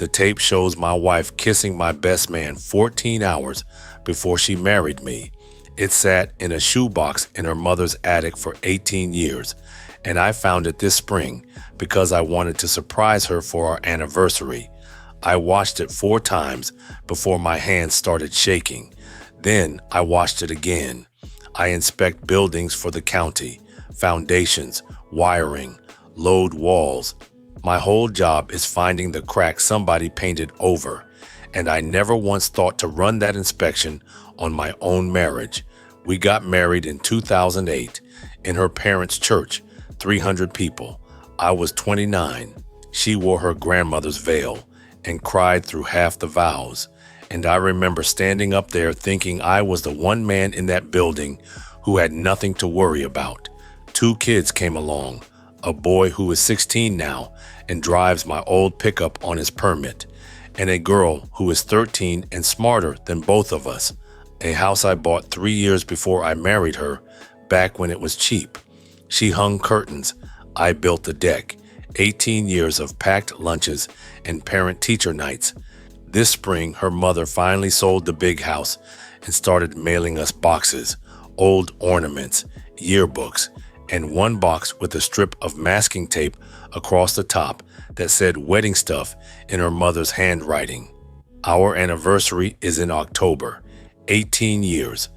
The tape shows my wife kissing my best man 14 hours before she married me. It sat in a shoebox in her mother's attic for 18 years, and I found it this spring because I wanted to surprise her for our anniversary. I watched it 4 times before my hands started shaking. Then I watched it again. I inspect buildings for the county, foundations, wiring, load walls. My whole job is finding the cracks somebody painted over, and I never once thought to run that inspection on my own marriage. We got married in 2008 in her parents' church, 300 people. I was 29. She wore her grandmother's veil and cried through half the vows. And I remember standing up there thinking I was the one man in that building who had nothing to worry about. 2 kids came along, a boy who is 16 now and drives my old pickup on his permit, and a girl who is 13 and smarter than both of us. A house I bought 3 years before I married her, back when it was cheap. She hung curtains. I built the deck. 18 years of packed lunches and parent-teacher nights. This spring, her mother finally sold the big house and started mailing us boxes, old ornaments, yearbooks, and 1 box with a strip of masking tape across the top that said wedding stuff in her mother's handwriting. Our anniversary is in October. 18 years.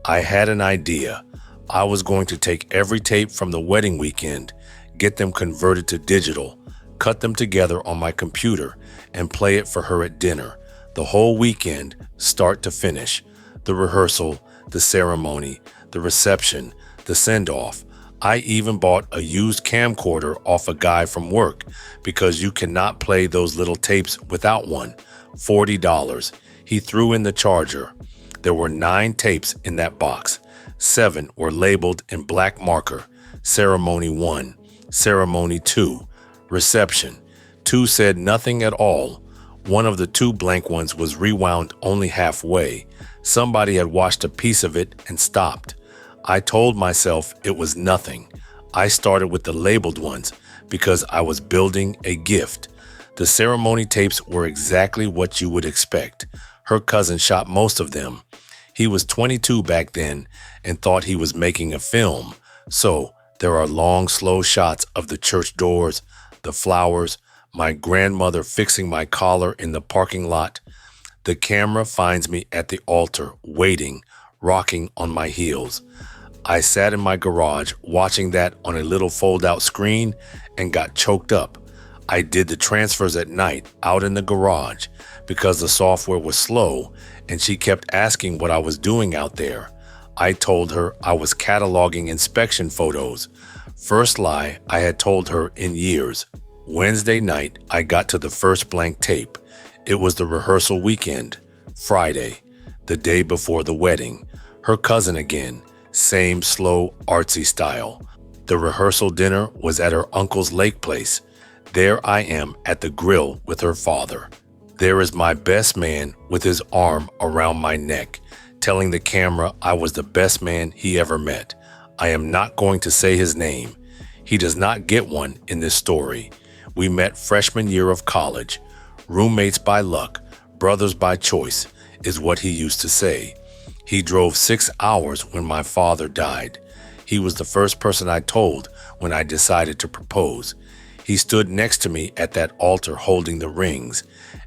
I had an idea. I was going to take every tape from the wedding weekend, get them converted to digital, cut them together on my computer, and play it for her at dinner. The whole weekend, start to finish. The rehearsal, the ceremony, the reception, the send-off. I even bought a used camcorder off a guy from work because you cannot play those little tapes without one. $40. He threw in the charger. There were 9 tapes in that box. 7 were labeled in black marker. Ceremony 1, Ceremony 2, Reception. 2 said nothing at all. One of the 2 blank ones was rewound only halfway. Somebody had watched a piece of it and stopped. I told myself it was nothing. I started with the labeled ones because I was building a gift. The ceremony tapes were exactly what you would expect. Her cousin shot most of them. He was 22 back then and thought he was making a film. So there are long, slow shots of the church doors, the flowers, my grandmother fixing my collar in the parking lot. The camera finds me at the altar, waiting, rocking on my heels. I sat in my garage watching that on a little fold-out screen and got choked up. I did the transfers at night out in the garage because the software was slow and she kept asking what I was doing out there. I told her I was cataloging inspection photos. First lie I had told her in years. Wednesday night, I got to the first blank tape. It was the rehearsal weekend, Friday, the day before the wedding. Her cousin again, same slow, artsy style. The rehearsal dinner was at her uncle's lake place. There I am at the grill with her father. There is my best man with his arm around my neck, telling the camera I was the best man he ever met. I am not going to say his name. He does not get one in this story. We met freshman year of college. Roommates by luck, brothers by choice, is what he used to say. He drove 6 hours when my father died. He was the first person I told when I decided to propose. He stood next to me at that altar holding the rings,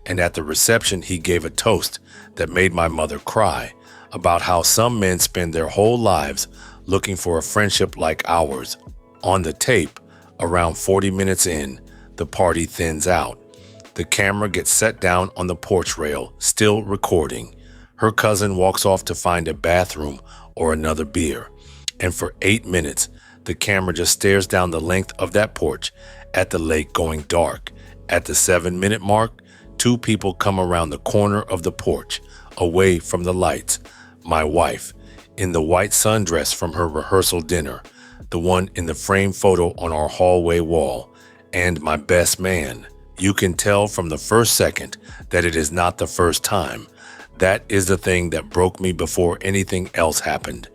and at the reception he gave a toast that made my mother cry about how some men spend their whole lives looking for a friendship like ours. On the tape, around 40 minutes in, the party thins out. The camera gets set down on the porch rail, still recording. Her cousin walks off to find a bathroom or another beer. And for 8 minutes, the camera just stares down the length of that porch at the lake going dark. At the 7-minute mark, 2 people come around the corner of the porch, away from the lights. My wife, in the white sundress from her rehearsal dinner, the one in the framed photo on our hallway wall, and my best man. You can tell from the first second that it is not the first time. That is the thing that broke me before anything else happened.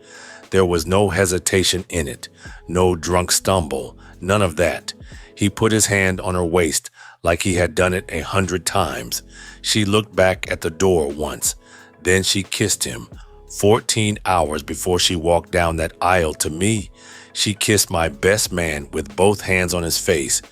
There was no hesitation in it, no drunk stumble, none of that. He put his hand on her waist like he had done it 100 times. She looked back at the door once. Then she kissed him. 14 hours before she walked down that aisle to me, she kissed my best man with both hands on his face.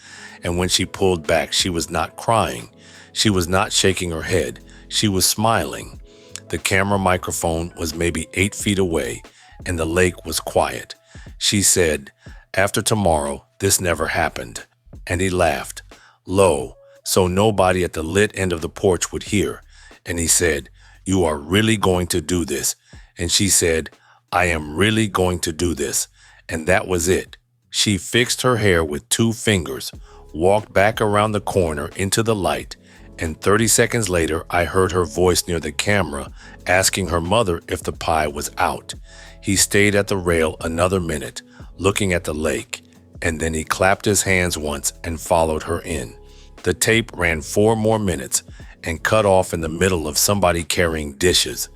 And when she pulled back, she was not crying. She was not shaking her head. She was smiling. The camera microphone was maybe 8 feet away, and the lake was quiet. She said, "After tomorrow, this never happened." And he laughed, low, so nobody at the lit end of the porch would hear. And he said, "You are really going to do this?" And she said, "I am really going to do this." And that was it. She fixed her hair with 2 fingers, walked back around the corner into the light, and 30 seconds later, I heard her voice near the camera asking her mother if the pie was out. He stayed at the rail another minute, looking at the lake, and then he clapped his hands once and followed her in. The tape ran 4 more minutes and cut off in the middle of somebody carrying dishes.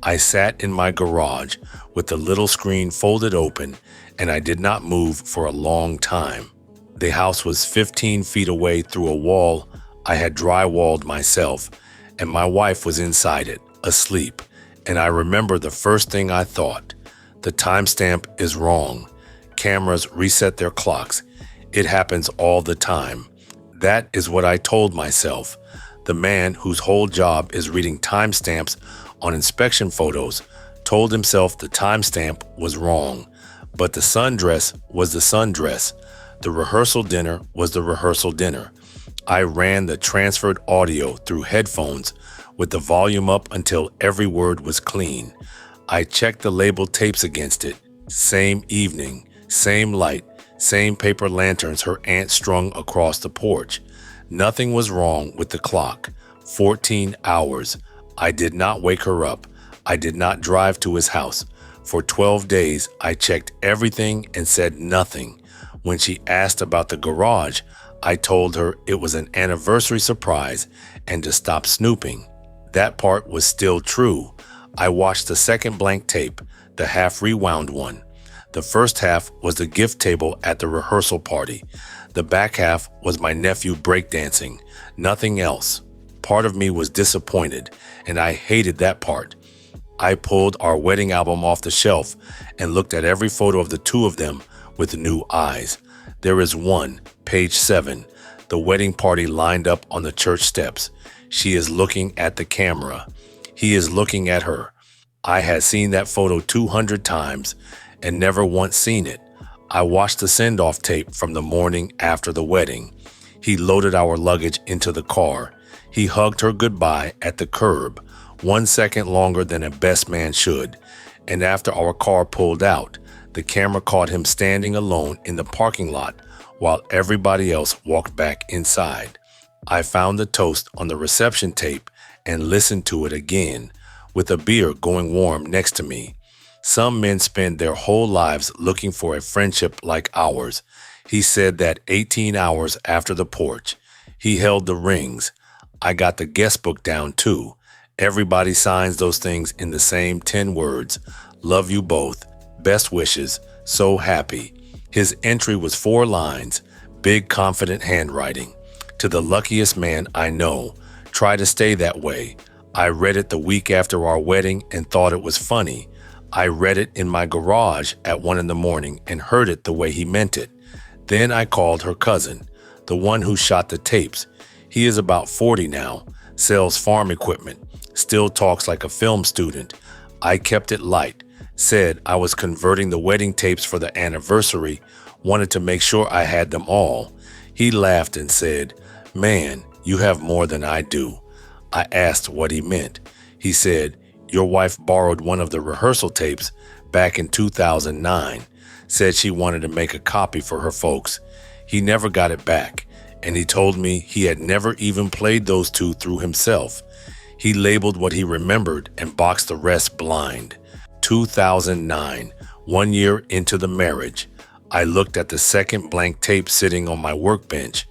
I sat in my garage with the little screen folded open, and I did not move for a long time. The house was 15 feet away through a wall I had drywalled myself, and my wife was inside it, asleep. And I remember the first thing I thought: the timestamp is wrong. Cameras reset their clocks. It happens all the time. That is what I told myself. The man whose whole job is reading timestamps on inspection photos told himself the timestamp was wrong. But the sundress was the sundress. The rehearsal dinner was the rehearsal dinner. I ran the transferred audio through headphones with the volume up until every word was clean. I checked the labeled tapes against it. Same evening, same light, same paper lanterns her aunt strung across the porch. Nothing was wrong with the clock. 14 hours. I did not wake her up. I did not drive to his house. For 12 days, I checked everything and said nothing. When she asked about the garage, I told her it was an anniversary surprise and to stop snooping. That part was still true. I watched the second blank tape, the half rewound one. The first half was the gift table at the rehearsal party. The back half was my nephew breakdancing. Nothing else. Part of me was disappointed, and I hated that part. I pulled our wedding album off the shelf and looked at every photo of the 2 of them with new eyes. There is one, page 7, the wedding party lined up on the church steps. She is looking at the camera. He is looking at her. I had seen that photo 200 times and never once seen it. I watched the send-off tape from the morning after the wedding. He loaded our luggage into the car. He hugged her goodbye at the curb, 1 second longer than a best man should. And after our car pulled out, the camera caught him standing alone in the parking lot while everybody else walked back inside. I found the toast on the reception tape and listened to it again, with a beer going warm next to me. Some men spend their whole lives looking for a friendship like ours. He said that 18 hours after the porch. He held the rings. I got the guest book down too. Everybody signs those things in the same 10 words. Love you both. Best wishes. So happy. His entry was 4 lines. Big confident handwriting. To the luckiest man I know. Try to stay that way. I read it the week after our wedding and thought it was funny. I read it in my garage at 1 a.m. and heard it the way he meant it. Then I called her cousin, the one who shot the tapes. He is about 40 now, sells farm equipment, still talks like a film student. I kept it light, said I was converting the wedding tapes for the anniversary, wanted to make sure I had them all. He laughed and said, "Man, you have more than I do." I asked what he meant. He said, "Your wife borrowed one of the rehearsal tapes back in 2009, said she wanted to make a copy for her folks. He never got it back, and he told me he had never even played those 2 through himself. He labeled what he remembered and boxed the rest blind." 2009, 1 year into the marriage. I looked at the second blank tape sitting on my workbench,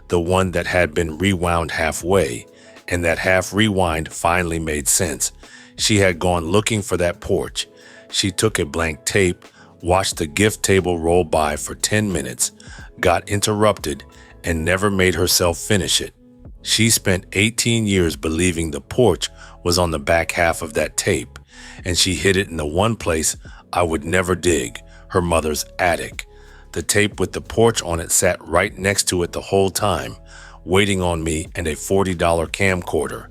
the one that had been rewound halfway, and that half rewind finally made sense. She had gone looking for that porch. She took a blank tape, watched the gift table roll by for 10 minutes, got interrupted, and never made herself finish it. She spent 18 years believing the porch was on the back half of that tape, and she hid it in the one place I would never dig, her mother's attic. The tape with the porch on it sat right next to it the whole time, waiting on me and a $40 camcorder.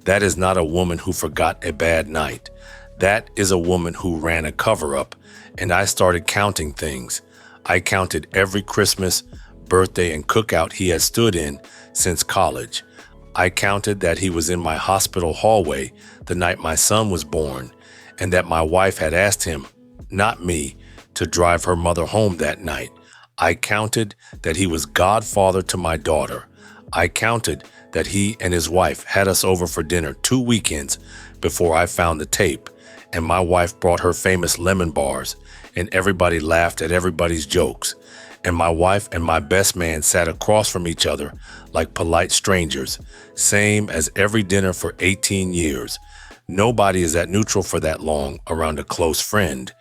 That is not a woman who forgot a bad night. That is a woman who ran a cover-up, and I started counting things. I counted every Christmas, birthday, and cookout he had stood in since college. I counted that he was in my hospital hallway the night my son was born, and that my wife had asked him, not me, to drive her mother home that night. I counted that he was godfather to my daughter. I counted that he and his wife had us over for dinner 2 weekends before I found the tape, and my wife brought her famous lemon bars, and everybody laughed at everybody's jokes. And my wife and my best man sat across from each other like polite strangers, same as every dinner for 18 years. Nobody is that neutral for that long around a close friend.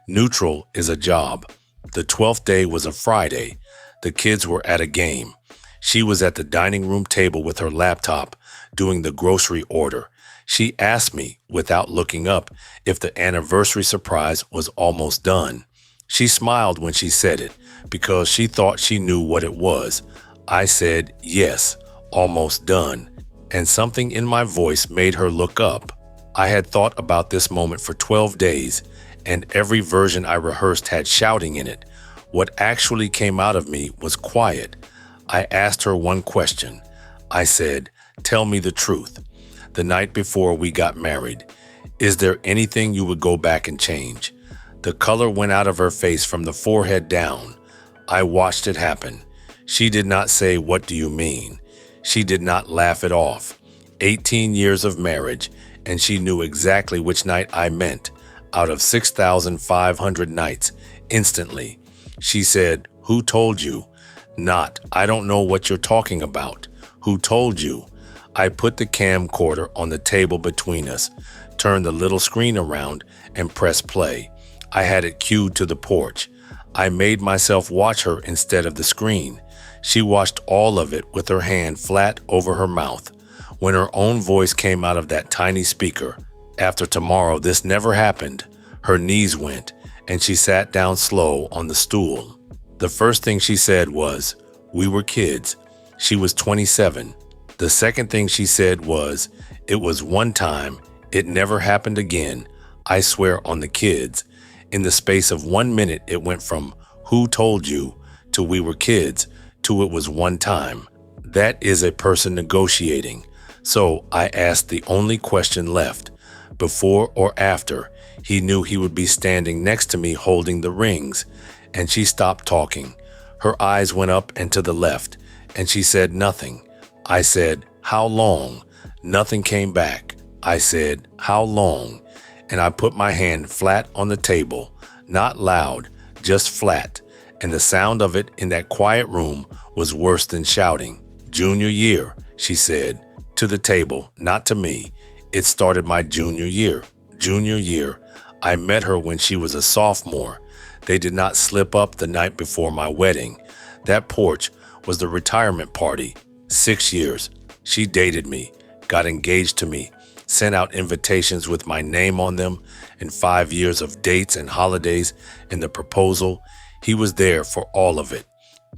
Neutral is a job. The 12th day was a Friday. The kids were at a game. She was at the dining room table with her laptop, doing the grocery order. She asked me, without looking up, if the anniversary surprise was almost done. She smiled when she said it, because she thought she knew what it was. I said, yes, almost done, and something in my voice made her look up. I had thought about this moment for 12 days, and every version I rehearsed had shouting in it. What actually came out of me was quiet. I asked her one question. I said, tell me the truth. The night before we got married, is there anything you would go back and change? The color went out of her face from the forehead down. I watched it happen. She did not say, what do you mean? She did not laugh it off. 18 years of marriage, and she knew exactly which night I meant, out of 6,500 nights, instantly. She said, who told you? Not, I don't know what you're talking about. Who told you? I put the camcorder on the table between us, turned the little screen around, and pressed play. I had it cued to the porch. I made myself watch her instead of the screen. She watched all of it with her hand flat over her mouth. When her own voice came out of that tiny speaker, after tomorrow this never happened, her knees went, and she sat down slow on the stool. The first thing she said was, we were kids. She was 27. The second thing she said was, it was one time, it never happened again. I swear on the kids. In the space of 1 minute, it went from who told you to we were kids to it was one time. That is a person negotiating. So I asked the only question left. Before or after, he knew he would be standing next to me holding the rings, and she stopped talking. Her eyes went up and to the left, and she said nothing. I said, how long? Nothing came back. I said, how long? And I put my hand flat on the table, not loud, just flat, and the sound of it in that quiet room was worse than shouting. Junior year, she said, to the table, not to me. It started my junior year. Junior year. I met her when she was a sophomore. They did not slip up the night before my wedding. That porch was the retirement party. 6 years. She dated me, got engaged to me, sent out invitations with my name on them, and 5 years of dates and holidays and the proposal. He was there for all of it.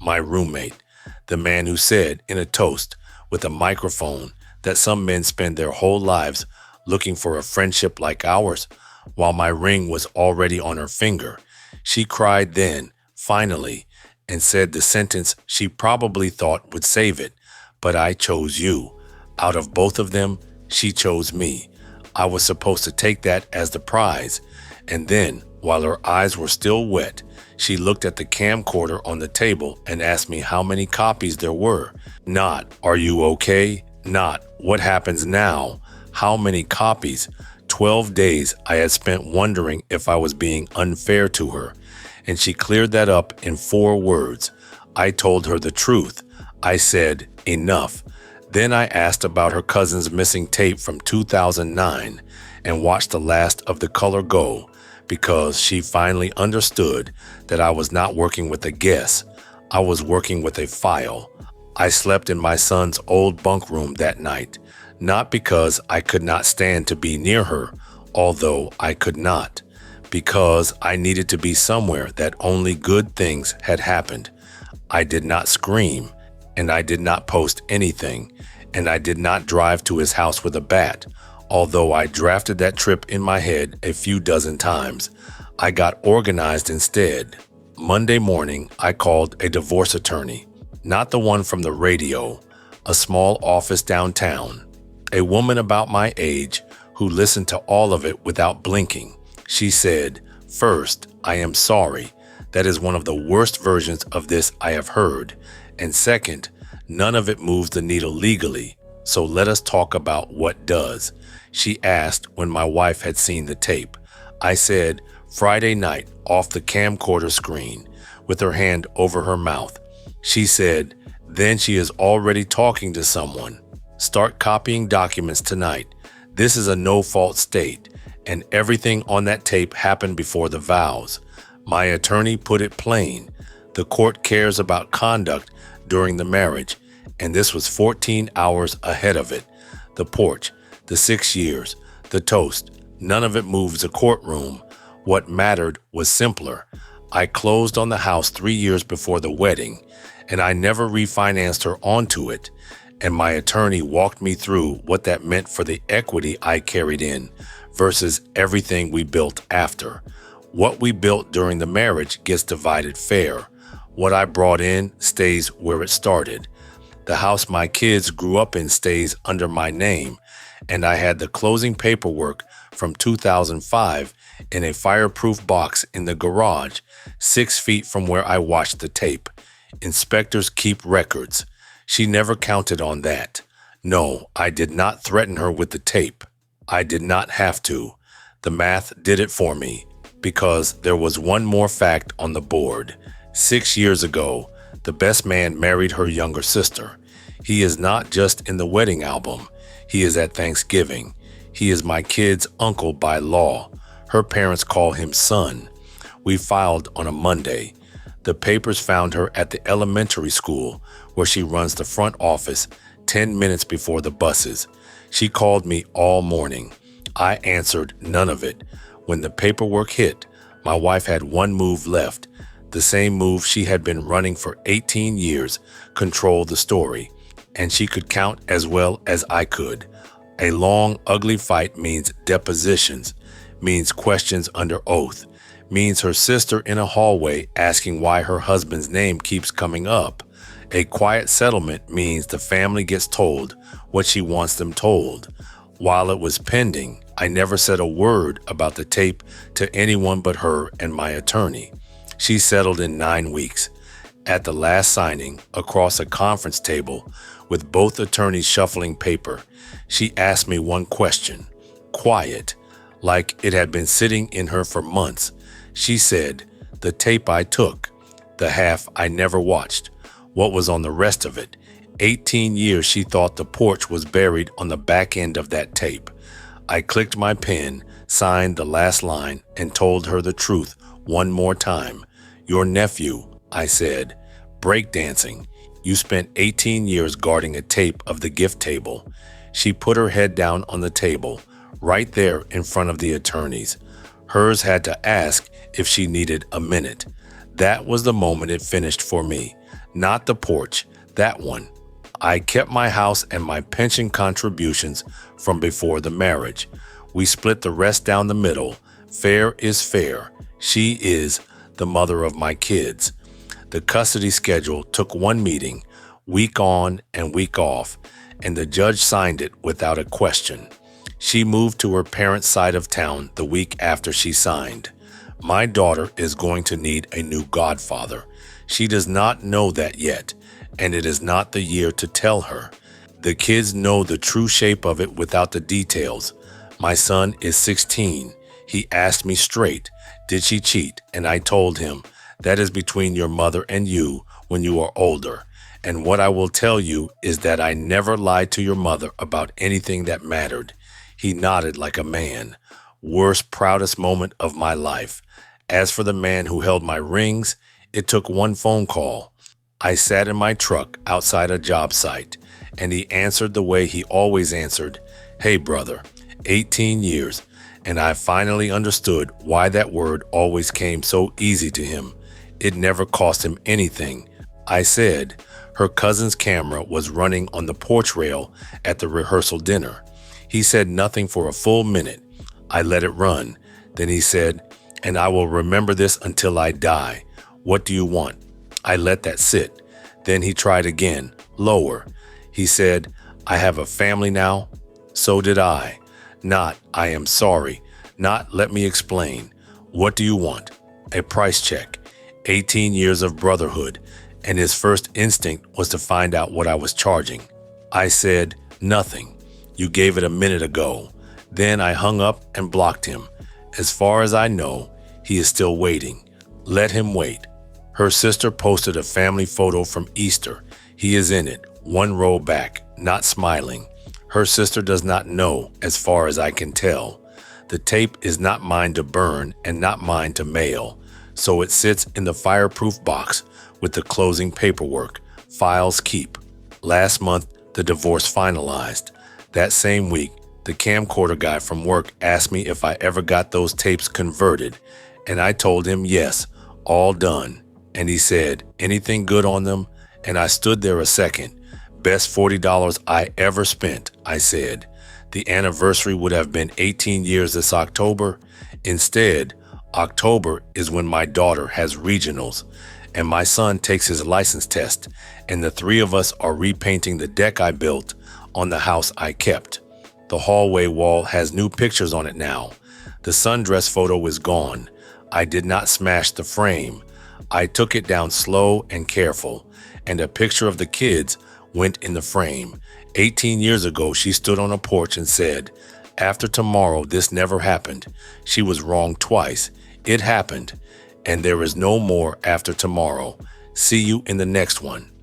My roommate, the man who said in a toast with a microphone that some men spend their whole lives looking for a friendship like ours, while my ring was already on her finger. She cried then, finally, and said the sentence she probably thought would save it. But I chose you. Out of both of them, she chose me. I was supposed to take that as the prize. And then, while her eyes were still wet, she looked at the camcorder on the table and asked me how many copies there were. Not, are you okay? Not, what happens now? How many copies? 12 days I had spent wondering if I was being unfair to her. And she cleared that up in 4 words. I told her the truth. I said, enough. Then I asked about her cousin's missing tape from 2009 and watched the last of the color go, because she finally understood that I was not working with a guess. I was working with a file. I slept in my son's old bunk room that night, not because I could not stand to be near her, although I could not, because I needed to be somewhere that only good things had happened. I did not scream, and I did not post anything, and I did not drive to his house with a bat, although I drafted that trip in my head a few dozen times. I got organized instead. Monday morning, I called a divorce attorney, not the one from the radio, a small office downtown, a woman about my age who listened to all of it without blinking. She said, "First, I am sorry. That is one of the worst versions of this I have heard. And second, none of it moves the needle legally. So let us talk about what does." She asked when my wife had seen the tape. I said, "Friday night, off the camcorder screen," with her hand over her mouth. She said, "Then she is already talking to someone. Start copying documents tonight. This is a no-fault state, and everything on that tape happened before the vows." My attorney put it plain. The court cares about conduct during the marriage, and this was 14 hours ahead of it. The porch, the 6 years, the toast, none of it moves a courtroom. What mattered was simpler. I closed on the house 3 years before the wedding, and I never refinanced her onto it. And my attorney walked me through what that meant for the equity I carried in versus everything we built after. What we built during the marriage gets divided fair. What I brought in stays where it started. The house my kids grew up in stays under my name, and I had the closing paperwork from 2005 in a fireproof box in the garage, 6 feet from where I watched the tape. Inspectors keep records. She never counted on that. No, I did not threaten her with the tape. I did not have to. The math did it for me, because there was one more fact on the board. 6 years ago, the best man married her younger sister. He is not just in the wedding album. He is at Thanksgiving. He is my kid's uncle by law. Her parents call him son. We filed on a Monday. The papers found her at the elementary school where she runs the front office 10 minutes before the buses. She called me all morning. I answered none of it. When the paperwork hit, my wife had one move left. The same move she had been running for 18 years, control the story. And she could count as well as I could. A long, ugly fight means depositions, means questions under oath, means her sister in a hallway asking why her husband's name keeps coming up. A quiet settlement means the family gets told what she wants them told. While it was pending, I never said a word about the tape to anyone but her and my attorney. She settled in 9 weeks. At the last signing, across a conference table, with both attorneys shuffling paper, she asked me one question, quiet, like it had been sitting in her for months. She said, "The tape I took, the half I never watched, what was on the rest of it?" 18 years she thought the porch was buried on the back end of that tape. I clicked my pen, signed the last line, and told her the truth one more time. "Your nephew," I said, "breakdancing. You spent 18 years guarding a tape of the gift table." She put her head down on the table, right there in front of the attorneys. Hers had to ask if she needed a minute. That was the moment it finished for me. Not the porch, that one. I kept my house and my pension contributions from before the marriage. We split the rest down the middle. Fair is fair. She is the mother of my kids. The custody schedule took one meeting, week on and week off, and the judge signed it without a question. She moved to her parents' side of town the week after she signed. My daughter is going to need a new godfather. She does not know that yet, and it is not the year to tell her. The kids know the true shape of it without the details. My son is 16. He asked me straight, "Did she cheat?" And I told him, "That is between your mother and you when you are older. And what I will tell you is that I never lied to your mother about anything that mattered." He nodded like a man. Worst, proudest moment of my life. As for the man who held my rings, it took one phone call. I sat in my truck outside a job site, and he answered the way he always answered, "Hey brother, 18 years, and I finally understood why that word always came so easy to him. It never cost him anything." I said, "Her cousin's camera was running on the porch rail at the rehearsal dinner." He said nothing for a full minute. I let it run. Then he said, "And I will remember this until I die. What do you want?" I let that sit. Then he tried again, lower. He said, "I have a family now." So did I. Not, "I am sorry." Not, "Let me explain." What do you want? A price check. 18 years of brotherhood. And his first instinct was to find out what I was charging. I said, "Nothing. You gave it a minute ago." Then I hung up and blocked him. As far as I know, he is still waiting. Let him wait. Her sister posted a family photo from Easter. He is in it, one row back, not smiling. Her sister does not know, as far as I can tell. The tape is not mine to burn and not mine to mail, so it sits in the fireproof box with the closing paperwork. Files keep. Last month, the divorce finalized. That same week, the camcorder guy from work asked me if I ever got those tapes converted, and I told him yes, all done. And he said, "Anything good on them?" And I stood there a second. "Best $40 I ever spent," I said. The anniversary would have been 18 years this October. Instead, October is when my daughter has regionals, and my son takes his license test, and the three of us are repainting the deck I built on the house I kept. The hallway wall has new pictures on it now. The sundress photo is gone. I did not smash the frame. I took it down slow and careful, and a picture of the kids went in the frame. 18 years ago, she stood on a porch and said, "After tomorrow, this never happened." She was wrong twice. It happened, and there is no more after tomorrow. See you in the next one.